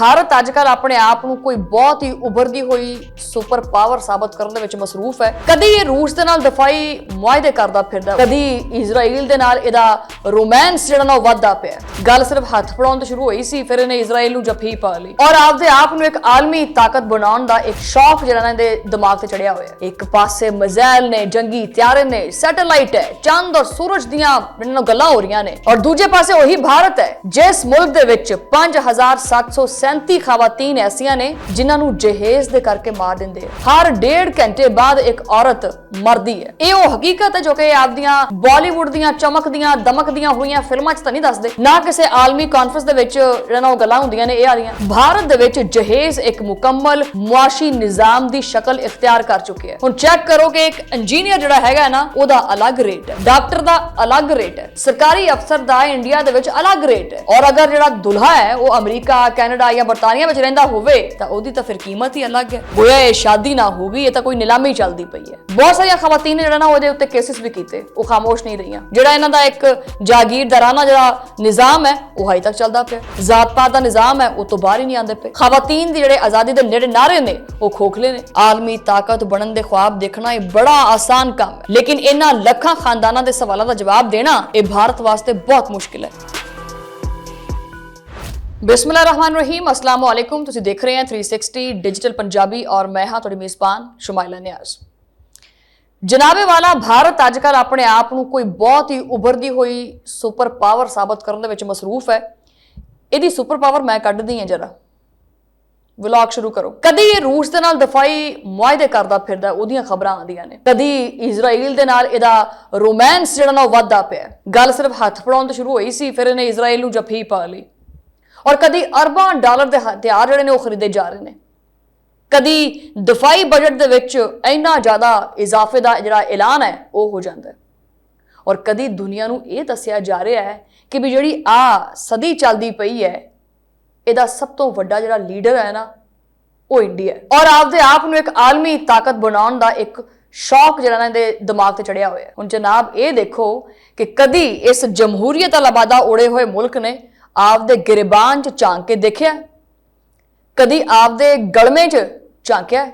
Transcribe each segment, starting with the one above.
भारत अजकल अपने आप ਨੂੰ ਕੋਈ ਬਹੁਤ ਹੀ ਉਭਰਦੀ ਹੋਈ ਸੁਪਰ ਪਾਵਰ ਸਾਬਤ ਕਰਨ ਦੇ ਵਿੱਚ ਮਸਰੂਫ ਹੈ। ਕਦੀ ਇਹ ਰੂਸ ਦੇ ਨਾਲ ਦਫਾਈ ਮੁਆਹਦੇ ਕਰਦਾ ਫਿਰਦਾ, ਕਦੀ ਇਜ਼ਰਾਈਲ ਦੇ ਨਾਲ ਇਹਦਾ ਰੋਮਾਂਸ ਜਿਹੜਾ ਨਾ ਵੱਧਦਾ ਪਿਆ। ਗੱਲ ਸਿਰਫ ਹੱਥ ਫੜਾਉਣ ਤੋਂ ਸ਼ੁਰੂ ਹੋਈ ਸੀ, ਫਿਰ ਇਹਨੇ ਇਜ਼ਰਾਈਲ ਨੂੰ ਜੱਫੀ ਪਾ ਲਈ ਔਰ ਆਪਦੇ ਆਪ ਨੂੰ ਇੱਕ ਆਲਮੀ ਤਾਕਤ ਬਣਾਉਣ ਦਾ ਇੱਕ ਸ਼ੌਕ ਜਿਹੜਾ ਨਾ ਇਹਦੇ ਦਿਮਾਗ ਤੇ ਚੜਿਆ ਹੋਇਆ। ਇੱਕ ਪਾਸੇ ਮਿਜ਼ਾਈਲ ਨੇ, ਜੰਗੀ ਤਿਆਰੇ ਨੇ, ਸੈਟੇਲਾਈਟ ਹੈ, ਚੰਦ ਔਰ ਸੂਰਜ ਦੀਆਂ ਗੱਲਾਂ ਹੋ ਰਹੀਆਂ ਨੇ ਔਰ ਦੂਜੇ ਪਾਸੇ ਉਹੀ ਭਾਰਤ ਹੈ ਜਿਸ ਮੁਲਕ ਦੇ ਵਿੱਚ 5737 ਖਵਾਤੀਨ ਐਸੀਆਂ ਨੇ ਜਿਨ੍ਹਾਂ ਨੂੰ ਜਹੇਜ਼ ਦੇ ਕਰਕੇ ਮਾਰ ਦਿੰਦੇ ਆ। ਹਰ 1.5 ਘੰਟੇ ਬਾਅਦ ਇੱਕ ਔਰਤ ਮਰਦੀ ਹੈ। ਇਹ ਉਹ ਹਕੀਕਤ ਹੈ ਜੋ ਕਿ ਆਪਦੀਆਂ ਬਾਲੀਵੁੱਡ ਦੀਆਂ ਚਮਕਦੀਆਂ ਦਮਕਦੀਆਂ ਹੋਈਆਂ ਫਿਲਮਾਂ 'ਚ ਤਾਂ ਨਹੀਂ ਦੱਸਦੇ, ਨਾ ਕਿਸੇ ਆਲਮੀ ਕਾਨਫਰੰਸ ਦੇ ਵਿੱਚ ਜਿਹੜਾ ਉਹ ਗੱਲਾਂ ਹੁੰਦੀਆਂ ਨੇ ਇਹ ਆ ਰਹੀਆਂ। ਭਾਰਤ ਦੇ ਵਿੱਚ ਜਹੇਜ਼ ਇੱਕ ਮੁਕੰਮਲ ਮੁਆਸ਼ੀ ਨਿਜ਼ਾਮ ਦੀ ਸ਼ਕਲ ਇਖਤਿਆਰ ਕਰ ਚੁੱਕਿਆ ਹੈ। ਹੁਣ ਚੈੱਕ ਕਰੋ ਕਿ ਇੱਕ ਇੰਜੀਨੀਅਰ ਜਿਹੜਾ ਹੈਗਾ ਨਾ ਉਹਦਾ ਅਲੱਗ ਰੇਟ ਹੈ, ਡਾਕਟਰ ਦਾ ਅਲੱਗ ਰੇਟ ਹੈ, ਸਰਕਾਰੀ ਅਫਸਰ ਦਾ ਇੰਡੀਆ ਦੇ ਵਿੱਚ ਅਲੱਗ ਰੇਟ ਹੈ ਔਰ ਅਗਰ ਜਿਹੜਾ ਦੁਲਹਾ ਹੈ ਉਹ ਅਮਰੀਕਾ, ਕੈਨੇਡਾ ਜਾਂ ਬਰਤਾਨੀਆ ਵਿੱਚ ਰਹਿੰਦਾ ਹੋਵੇ ਤਾਂ ਉਹਦੀ ਤਾਂ ਫਿਰ ਕੀਮਤ ਹੀ ਅਲੱਗ ਹੈ। ਗੋਇਆ ਇਹ ਸ਼ਾਦੀ ਨਾ ਹੋਗੀ, ਇਹ ਤਾਂ ਕੋਈ ਨਿਲਾਮੀ ਚੱਲਦੀ ਪਈ ਹੈ। ਬਹੁਤ ਸਾਰੀਆਂ ਖਵਾਤੀਨ ਨੇ ਜਿਹੜਾ ਨਾ ਉਹਦੇ ਉੱਤੇ ਕੇਸਿਸ ਵੀ ਕੀਤੇ, ਉਹ ਖਾਮੋਸ਼ ਨਹੀਂ ਰਹੀਆਂ। ਜਿਹੜਾ ਇਹਨਾਂ ਦਾ ਇੱਕ ਜਾਗੀਰਦਾਰਾਨਾ ਜਿਹੜਾ ਨਿਜ਼ਾਮ ਹੈ ਉਹ ਹਾਈ ਤੱਕ ਚੱਲਦਾ ਪਿਆ, ਜ਼ਾਤ ਪਾਤ ਦਾ ਨਿਜ਼ਾਮ ਹੈ ਉਹ ਤੋਂ ਬਾਹਰ ਹੀ ਨਹੀਂ ਆਉਂਦੇ ਪਏ। ਖਵਾਤੀਨ ਦੀ ਜਿਹੜੇ ਆਜ਼ਾਦੀ ਦੇ ਨੇੜੇ ਨਾਰੇ ਨੇ ਉਹ ਖੋਖਲੇ ਨੇ। ਆਲਮੀ ਤਾਕਤ ਬਣਨ ਦੇ ख्वाब ਦੇਖਣਾ ਇਹ ਬੜਾ ਆਸਾਨ ਕੰਮ ਹੈ, ਲੇਕਿਨ ਇਹਨਾਂ ਲੱਖਾਂ ਖਾਨਦਾਨਾਂ ਦੇ ਸਵਾਲਾਂ ਦਾ ਜਵਾਬ ਦੇਣਾ ਇਹ ਭਾਰਤ ਵਾਸਤੇ ਬਹੁਤ ਮੁਸ਼ਕਿਲ ਹੈ। बिस्मिल्लाहिर्रहमानिर्रहीम, अस्सलाम वालेकुम। तुसी देख रहे हैं 360 डिजिटल पंजाबी और मैं हाँ तुहाडी मेज़बान शुमाइला नियाज़। जनाबे वाला भारत अजकल अपने आप ਨੂੰ ਕੋਈ ਬਹੁਤ ਹੀ ਉਭਰਦੀ ਹੋਈ ਸੁਪਰ ਪਾਵਰ ਸਾਬਤ ਕਰਨ ਦੇ ਵਿੱਚ ਮਸਰੂਫ ਹੈ। ਇਹਦੀ ਸੁਪਰ ਪਾਵਰ ਮੈਂ ਕੱਢਦੀ ਹਾਂ ਜਰਾ। ਵਲੌਗ ਸ਼ੁਰੂ ਕਰੋ। ਕਦੀ ਇਹ ਰੂਸ ਦੇ ਨਾਲ ਦਫਾਈ ਮੁਆਹਦੇ ਕਰਦਾ ਫਿਰਦਾ, ਉਹਦੀਆਂ ਖਬਰਾਂ ਆਉਂਦੀਆਂ ਨੇ। ਕਦੀ ਇਜ਼ਰਾਈਲ ਦੇ ਨਾਲ ਇਹਦਾ ਰੋਮਾਂਸ ਜਿਹੜਾ ਨਾ ਉਹ ਵੱਧਦਾ ਪਿਆ। ਗੱਲ ਸਿਰਫ ਹੱਥ ਫੜਾਉਣ ਤੋਂ ਸ਼ੁਰੂ ਹੋਈ ਸੀ, ਫਿਰ ਇਹਨੇ ਇਜ਼ਰਾਈਲ ਨੂੰ ਜੱਫੀ ਪਾ ਲਈ ਔਰ ਕਦੀ ਅਰਬਾਂ ਡਾਲਰ ਦੇ ਹਥਿਆਰ ਜਿਹੜੇ ਨੇ ਉਹ ਖਰੀਦੇ ਜਾ ਰਹੇ ਨੇ। ਕਦੀ ਦਫਾਈ ਬਜਟ ਦੇ ਵਿੱਚ ਇੰਨਾ ਜ਼ਿਆਦਾ ਇਜ਼ਾਫੇ ਦਾ ਜਿਹੜਾ ਐਲਾਨ ਹੈ ਉਹ ਹੋ ਜਾਂਦਾ ਹੈ ਔਰ ਕਦੀ ਦੁਨੀਆ ਨੂੰ ਇਹ ਦੱਸਿਆ ਜਾ ਰਿਹਾ ਹੈ ਕਿ ਵੀ ਜਿਹੜੀ ਸਦੀ ਚੱਲਦੀ ਪਈ ਹੈ ਇਹਦਾ ਸਭ ਤੋਂ ਵੱਡਾ ਜਿਹੜਾ ਲੀਡਰ ਹੈ ਨਾ ਉਹ ਇੰਡੀਆ ਹੈ ਔਰ ਆਪਦੇ ਆਪ ਨੂੰ ਇੱਕ ਆਲਮੀ ਤਾਕਤ ਬਣਾਉਣ ਦਾ ਇੱਕ ਸ਼ੌਕ ਜਿਹੜਾ ਨਾ ਇਹਦੇ ਦਿਮਾਗ ਤੇ ਚੜਿਆ ਹੋਇਆ। ਹੁਣ ਜਨਾਬ ਇਹ ਦੇਖੋ ਕਿ ਕਦੀ ਇਸ ਜਮਹੂਰੀਅਤ ਅਲਾਬਾਦਾ ਉੜੇ ਹੋਏ ਮੁਲਕ ਨੇ ਆਪਦੇ ਗਿਰਬਾਨ 'ਚ ਝਾਂਕ ਕੇ ਦੇਖਿਆ, ਕਦੀ ਆਪਦੇ ਗਲਮੇ 'ਚ ਝਾਂਕਿਆ।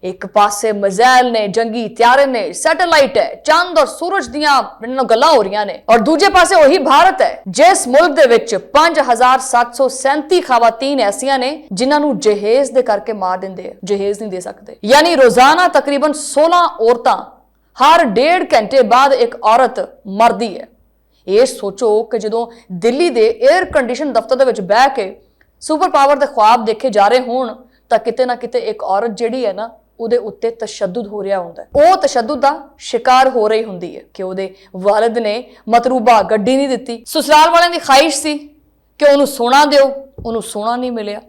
ਇੱਕ ਪਾਸੇ ਮਿਜ਼ਾਈਲ ਨੇ, ਜੰਗੀ ਤਿਆਰੇ ਨੇ, ਸੈਟੇਲਾਈਟ ਹੈ, ਚੰਦ ਔਰ ਸੂਰਜ ਦੀਆਂ ਗੱਲਾਂ ਹੋ ਰਹੀਆਂ ਨੇ ਔਰ ਦੂਜੇ ਪਾਸੇ ਉਹੀ ਭਾਰਤ ਹੈ ਜਿਸ ਮੁਲਕ ਦੇ ਵਿੱਚ 5737 ਖਵਾਤੀਨ ਐਸੀਆਂ ਨੇ ਜਿਨ੍ਹਾਂ ਨੂੰ ਜਹੇਜ਼ ਦੇ ਕਰਕੇ ਮਾਰ ਦਿੰਦੇ ਆ, ਜਹੇਜ਼ ਨਹੀਂ ਦੇ ਸਕਦੇ। ਯਾਨੀ ਰੋਜ਼ਾਨਾ ਤਕਰੀਬਨ 16 ਔਰਤਾਂ ਹਰ 1.5 ਘੰਟੇ ਬਾਅਦ ਇੱਕ ਔਰਤ ਮਰਦੀ ਹੈ। ਇਹ ਸੋਚੋ ਕਿ ਜਦੋਂ ਦਿੱਲੀ ਦੇ 에ਅਰ ਕੰਡੀਸ਼ਨ ਦਫ਼ਤਰ ਦੇ ਵਿੱਚ ਬਹਿ ਕੇ ਸੁਪਰ ਪਾਵਰ ਦੇ ख्वाब ਦੇਖੇ ਜਾ ਰਹੇ ਹੋਣ ਤਾਂ ਕਿਤੇ ਨਾ ਕਿਤੇ ਇੱਕ ਔਰਤ ਜਿਹੜੀ ਹੈ ਨਾ ਉਹਦੇ ਉੱਤੇ ਤਸ਼ੱਦਦ ਹੋ ਰਿਹਾ ਹੁੰਦਾ ਹੈ। ਉਹ ਤਸ਼ੱਦਦ ਦਾ ਸ਼ਿਕਾਰ ਹੋ ਰਹੀ ਹੁੰਦੀ ਹੈ ਕਿ ਉਹਦੇ ਵਾਲਿਦ ਨੇ ਮਤਰੂਬਾ ਗੱਡੀ ਨਹੀਂ ਦਿੱਤੀ, ਸਸੁਰਾਲ ਵਾਲਿਆਂ ਦੀ ਖਾਹਿਸ਼ ਸੀ ਕਿ ਉਹਨੂੰ ਸੋਨਾ ਦਿਓ, ਉਹਨੂੰ ਸੋਨਾ ਨਹੀਂ ਮਿਲਿਆ,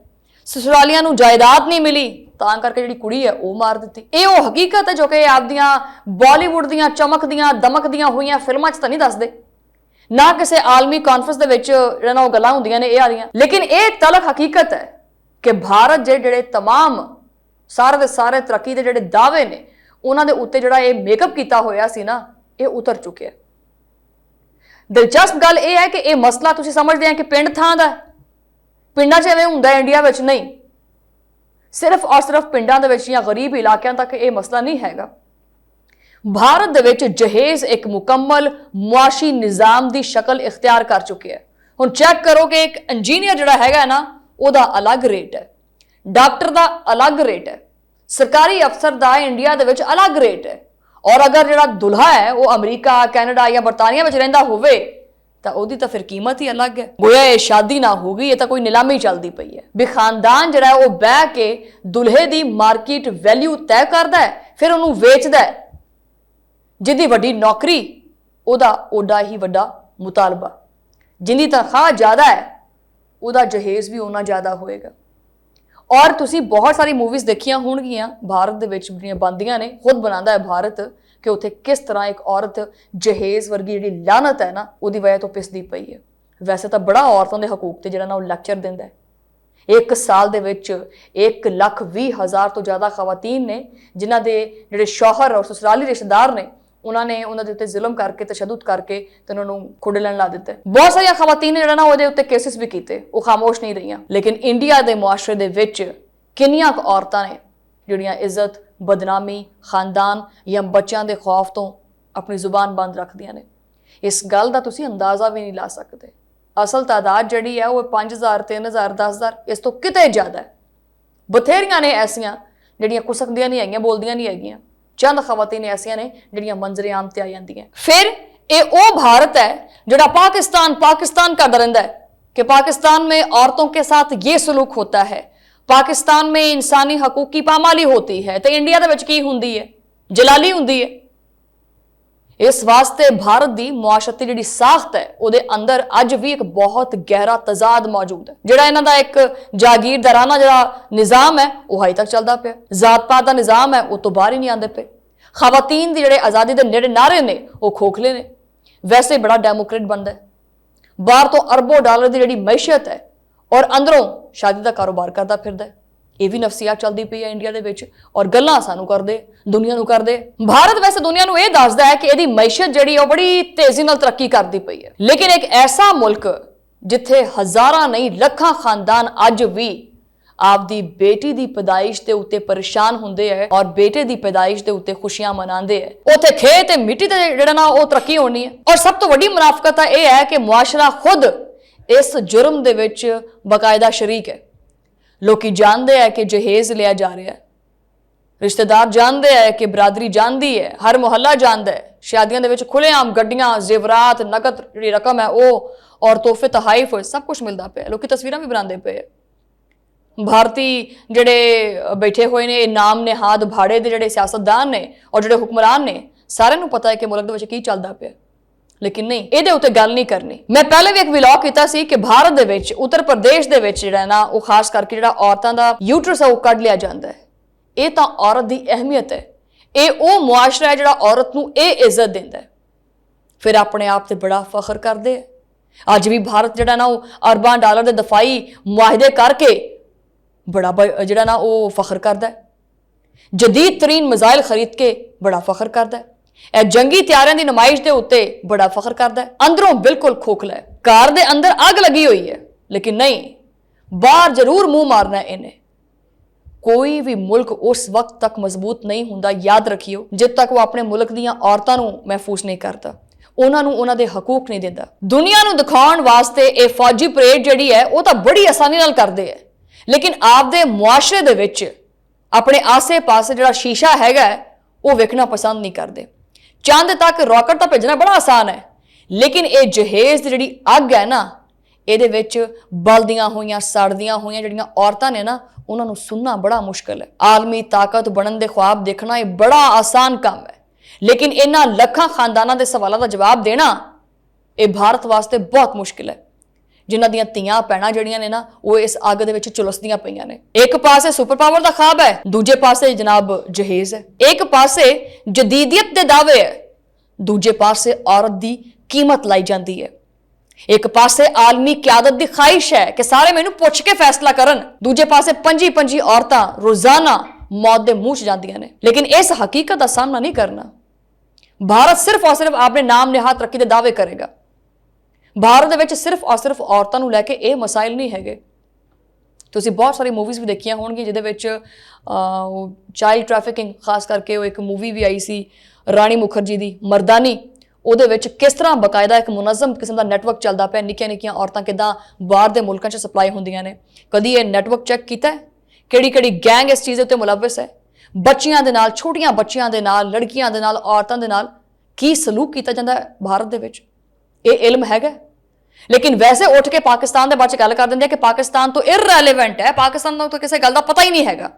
ਸਸੁਰਾਲੀਆਂ ਨੂੰ ਜਾਇਦਾਦ ਨਹੀਂ ਮਿਲੀ ਤਾਂ ਕਰਕੇ ਜਿਹੜੀ ਕੁੜੀ ਹੈ ਉਹ ਮਾਰ ਦਿੱਤੀ। ਇਹ ਉਹ ਹਕੀਕਤ ਹੈ ਜੋ ਕਿ ਆਪਦੀਆਂ ਬਾਲੀਵੁੱਡ ਦੀਆਂ ਚਮਕਦੀਆਂ ਦਮਕਦੀਆਂ ਹੋਈਆਂ ਫਿਲਮਾਂ 'ਚ ਤਾਂ ਨਹੀਂ ਦੱਸਦੇ, ਨਾ ਕਿਸੇ ਆਲਮੀ ਕਾਨਫਰੰਸ ਦੇ ਵਿੱਚ ਜਿਹੜਾ ਉਹ ਗੱਲਾਂ ਹੁੰਦੀਆਂ ਨੇ ਇਹ ਆ ਰਹੀਆਂ। ਲੇਕਿਨ ਇਹ ਤਲਖ ਹਕੀਕਤ ਹੈ ਕਿ ਭਾਰਤ ਜਿਹੜੇ ਤਮਾਮ ਸਾਰੇ ਦੇ ਸਾਰੇ ਤਰੱਕੀ ਦੇ ਜਿਹੜੇ ਦਾਅਵੇ ਨੇ ਉਹਨਾਂ ਦੇ ਉੱਤੇ ਜਿਹੜਾ ਇਹ ਮੇਕਅਪ ਕੀਤਾ ਹੋਇਆ ਸੀ ਨਾ ਇਹ ਉਤਰ ਚੁੱਕਿਆ। ਦਿਲਚਸਪ ਗੱਲ ਇਹ ਹੈ ਕਿ ਇਹ ਮਸਲਾ ਤੁਸੀਂ ਸਮਝਦੇ ਆ ਕਿ ਪਿੰਡ ਥਾਂ ਦਾ, ਪਿੰਡਾਂ 'ਚ ਐਵੇਂ ਹੁੰਦਾ ਇੰਡੀਆ ਵਿੱਚ ਨਹੀਂ, ਸਿਰਫ ਔਰ ਸਿਰਫ ਪਿੰਡਾਂ ਦੇ ਵਿੱਚ ਜਾਂ ਗਰੀਬ ਇਲਾਕਿਆਂ ਤੱਕ ਇਹ ਮਸਲਾ ਨਹੀਂ ਹੈਗਾ। ਭਾਰਤ ਦੇ ਵਿੱਚ ਜਹੇਜ਼ ਇੱਕ ਮੁਕੰਮਲ ਮੁਆਸ਼ੀ ਨਿਜ਼ਾਮ ਦੀ ਸ਼ਕਲ ਇਖਤਿਆਰ ਕਰ ਚੁੱਕਿਆ ਹੈ। ਹੁਣ ਚੈੱਕ ਕਰੋ ਕਿ ਇੱਕ ਇੰਜੀਨੀਅਰ ਜਿਹੜਾ ਹੈਗਾ ਨਾ ਉਹਦਾ ਅਲੱਗ ਰੇਟ ਹੈ, ਡਾਕਟਰ ਦਾ ਅਲੱਗ ਰੇਟ ਹੈ, ਸਰਕਾਰੀ ਅਫਸਰ ਦਾ ਇੰਡੀਆ ਦੇ ਵਿੱਚ ਅਲੱਗ ਰੇਟ ਹੈ ਔਰ ਅਗਰ ਜਿਹੜਾ ਦੁਲਹਾ ਹੈ ਉਹ ਅਮਰੀਕਾ, ਕੈਨੇਡਾ ਜਾਂ ਬਰਤਾਨੀਆ ਵਿੱਚ ਰਹਿੰਦਾ ਹੋਵੇ ਤਾਂ ਉਹਦੀ ਤਾਂ ਫਿਰ ਕੀਮਤ ਹੀ ਅਲੱਗ ਹੈ। ਗੋਇਆ ਇਹ ਸ਼ਾਦੀ ਨਾ ਹੋਗੀ, ਇਹ ਤਾਂ ਕੋਈ ਨਿਲਾਮੀ ਚੱਲਦੀ ਪਈ ਹੈ। ਵੀ ਖਾਨਦਾਨ ਜਿਹੜਾ ਉਹ ਬਹਿ ਕੇ ਦੁਲਹੇ ਦੀ ਮਾਰਕੀਟ ਵੈਲਿਊ ਤੈਅ ਕਰਦਾ ਹੈ, ਫਿਰ ਉਹਨੂੰ ਵੇਚਦਾ ਹੈ। ਜਿਹਦੀ ਵੱਡੀ ਨੌਕਰੀ ਉਹਦਾ ਓਡਾ ਹੀ ਵੱਡਾ ਮੁਤਾਲਬਾ, ਜਿੰਦੀ ਤਨਖਾਹ ਜ਼ਿਆਦਾ ਹੈ ਉਹਦਾ ਜਹੇਜ਼ ਵੀ ਉਹਨਾਂ ਜ਼ਿਆਦਾ ਹੋਏਗਾ। ਔਰ ਤੁਸੀਂ ਬਹੁਤ ਸਾਰੀ ਮੂਵੀਜ਼ ਦੇਖੀਆਂ ਹੋਣਗੀਆਂ ਭਾਰਤ ਦੇ ਵਿੱਚ ਜਿਹੜੀਆਂ ਬਣਦੀਆਂ ਨੇ, ਖੁਦ ਬਣਾਉਂਦਾ ਹੈ ਭਾਰਤ ਕਿ ਉੱਥੇ ਕਿਸ ਤਰ੍ਹਾਂ ਇੱਕ ਔਰਤ ਜਹੇਜ਼ ਵਰਗੀ ਜਿਹੜੀ ਲਾਨਤ ਹੈ ਨਾ ਉਹਦੀ ਵਜ੍ਹਾ ਤੋਂ ਪਿਸਦੀ ਪਈ ਹੈ। ਵੈਸੇ ਤਾਂ ਬੜਾ ਔਰਤਾਂ ਦੇ ਹਕੂਕ ਤੇ ਜਿਹੜਾ ਨਾ ਉਹ ਲੈਕਚਰ ਦਿੰਦਾ ਹੈ। ਇੱਕ ਸਾਲ ਦੇ ਵਿੱਚ 1,20,000 ਤੋਂ ਜ਼ਿਆਦਾ ਖਵਾਤੀਨ ਨੇ ਜਿਨ੍ਹਾਂ ਦੇ ਜਿਹੜੇ ਸ਼ੌਹਰ ਔਰ ਸਸੁਰਾਲੀ ਰਿਸ਼ਤੇਦਾਰ ਨੇ उन्होंने उन्होंने उत्ते जुल्म करके तशद्दुद करके तो उन्होंने खुडे लैन ला दिता। बहुत सारिया खवातीन ने जिहड़ा ना उहदे उत्ते केसिस भी कीते, वो खामोश नहीं रही। लेकिन इंडिया के मुआशरे दे विच किन्नियां क औरतां ने जिहड़ियां इज्जत, बदनामी, खानदान या बच्चों के खौफ तो अपनी जुबान बंद रखदियां ने। इस गल का तुसीं अंदाज़ा भी नहीं ला सकते। असल तादाद जिहड़ी है वो 5000, 3000, 10000 इस तो किते ज़्यादा है। बथेरियां ने ऐसियां जिहड़ियां कुसकदियां नहीं हैगियां, बोलदियां नहीं हैगियां। चंद खवातीन ऐसियां ने जिहड़ियां मंजरे आम ते आ जांदियां। फिर ये वो भारत है जिहड़ा पाकिस्तान का दरिंदा है कि पाकिस्तान में औरतों के साथ ये सलूक होता है, पाकिस्तान में इंसानी हकूक की पामाली होती है, तो इंडिया दे विच की हुंदी है? जलाली हुंदी है। इस वास्ते भारत की मुआशरती जिहड़ी साख्त है उहदे अंदर अज भी एक बहुत गहरा तजाद मौजूद है। जिहड़ा इन्हां दा एक जागीरदाराना जिहड़ा निज़ाम है वो हाई तक चलदा पिया, जात पात का निज़ाम है वो तो बाहर ही नहीं आते पे। खवातीन दी जिहड़े आज़ादी दे नेड़े नारे ने वो खोखले ने। वैसे बड़ा डेमोक्रेट बनदा है, बाहर तो अरबों डॉलर की जिहड़ी मैशियत है और अंदरों शादी का कारोबार करता फिरदा है। ये भी नफसियात चलती पई है इंडिया दे विच और गल्लां सानू करदे, दुनिया नू करदे। भारत वैसे दुनिया नू ये दसदा है कि इहदी मैशियत जिहड़ी है बड़ी तेजी नाल तरक्की करदी पई है। लेकिन एक ऐसा मुल्क जिथे हज़ारां नहीं लखां खानदान अज भी आपदी बेटी दी पैदाइश दे उत्ते परेशान हुंदे है और बेटे दी पैदाइश दे उत्ते खुशियां मनांदे है, उत्थे खेत ते मिट्टी ते जिहड़ा ना वो तरक्की होनी है। और सब तो वड्डी मुनाफकत यह है कि मुआशरा खुद इस जुर्म दे विच बाकायदा शरीक है। लोकी जानते हैं कि जहेज लिया जा रहा है, रिश्तेदार जानते हैं कि बरादरी जानती है, हर मुहल्ला जानता है। शादियों के खुलेआम गड्डियां, जेवरात, नकद जी रकम है वो और तोहफे तहाइफ सब कुछ मिलता पे। लोग तस्वीरें भी बनाते पे। भारतीय जिहड़े बैठे हुए ने नाम नेहाद भाड़े के जिहड़े सियासतदान ने और जिहड़े हुक्मरान ने, सारिआं नूं पता है कि मुल्क दे विच की चलदा पिया। लेकिन नहीं, इहदे उत्ते गल नहीं करनी। मैं पहले भी एक विलॉग कीता सी कि भारत दे विच उत्तर प्रदेश दे विच जिहड़ा ना वो खास करके जिहड़ा औरतां दा यूट्रस है वो कढ लिया जाता है। ये तो औरत की अहमियत है। ये वो मुआशरा है जिहड़ा औरत नूं ये इज्जत दिंदा है, फिर अपने आप से बड़ा फखर करदे है। अज भी भारत जिहड़ा ना वो अरबां डॉलर के दफाई मुआहदे करके बड़ा जिहड़ा ना वो फखर करदा है। जदीद तरीन मिसाइल खरीद के बड़ा फखर करदा है। जंगी तैयारियों की नुमाइश के उत्ते बड़ा फखर करता है। अंदरों बिल्कुल खोखला है। कार दे अंदर अग लगी हुई है लेकिन नहीं, बाहर जरूर मुंह मारना है इन्हें। कोई भी मुल्क उस वक्त तक मजबूत नहीं हुंदा, याद रखियो, जब तक वो अपने मुल्क दीयां औरतां नूं महफूज नहीं करता, उन्होंने दे हकूक नहीं दिंदा। दुनिया नूं दिखाउण वास्ते ये फौजी परेड जिहड़ी है वो तो बड़ी आसानी नाल करदे है, लेकिन आपदे मुआशरे दे विच अपने आसे पासे जिहड़ा शीशा हैगा वो वेखना पसंद नहीं करते। चंद तक रॉकेट तो भेजना बड़ा आसान है, लेकिन ये जहेज की जिहड़ी अग है ना, ये बलदियां हुई सड़दियां हुई जिहड़ियां औरतां ने ना, उन्होंने सुनना बड़ा मुश्किल है। आलमी ताकत बनने के ख्वाब देखना ये बड़ा आसान काम है, लेकिन इन्हां लखां खानदानां दे सवालों का जवाब देना ये भारत वास्ते बहुत मुश्किल है। जिन्हां दियां धीआं भैणां जिहड़ियां ने ना वो इस अग दे विच झुलसदियां पईयां ने। एक पासे सुपर पावर का ख्वाब है, दूजे पासे जनाब जहेज है। एक पासे जदीदियत के दावे है, दूजे पासे औरत की कीमत लाई जाती है। एक पासे आलमी क्यादत की ख्वाहिश है कि सारे मैनू पुछ के फैसला करन, दूजे पासे 25 औरतां रोजाना मौत के मुंह च जांदियां ने। लेकिन इस हकीकत का सामना नहीं करना। भारत सिर्फ और सिर्फ अपने नाम निहाद तरक्की के दावे करेगा। भारत दे सिर्फ और सिर्फ औरतों को लैके ये मसाइल नहीं है। तुसीं बहुत सारी मूवीज़ भी देखिया होणगी जिहदे विच चाइल्ड ट्रैफिकिंग खास करके वो एक मूवी भी आई सी रानी मुखर्जी दी मर्दानी, उहदे विच किस तरह बकायदा एक मुनज़म किस्म का नैटवर्क चलदा पिया, निक्कियां निक्कियां औरतां किदां बाहर दे मुल्कां च सप्लाई हुंदियां ने। कदी ये नैटवर्क चैक कीता है? किहड़ी गैंग इस चीज़ उत्ते मुलविस है? बच्चियां दे नाल, छोटियां बच्चियां दे नाल, लड़कियां दे नाल, औरतां दे नाल की सलूक कीता जांदा है भारत दे विच? ये इल्म हैगा? लेकिन वैसे उठ के पाकिस्तान के बारे गल कर देंगे कि पाकिस्तान तो इररेलेवेंट है, पाकिस्तान तो किसी गल का पता ही नहीं है।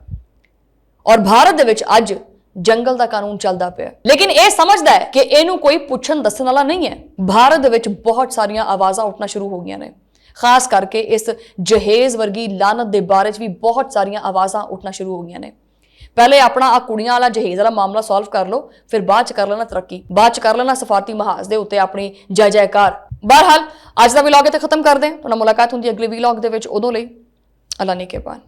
और भारत दे विच अज जंगल का कानून चलता पिया, लेकिन यह समझदा है कि इनू कोई पुछन दसन वाला नहीं है। भारत दे विच बहुत सारिया आवाज़ां उठना शुरू हो गई ने, खास करके इस जहेज वर्गी लानत के बारे भी बहुत सारिया आवाज़ां उठना शुरू हो गई ने। पहले अपना आ कुड़ियां वाला जहेज वाला मामला सॉल्व कर लो, फिर बाद च कर लेना तरक्की, बाद च कर लेना सफारती महाज के उत्ते अपनी जय जयकार। बहरहाल अज का व्लॉग इत्थे खत्म कर दें। तुहाडे नाल मुलाकात हुंदी अगले व्लॉग दे विच, उदों लई अल्लाह ने के पान।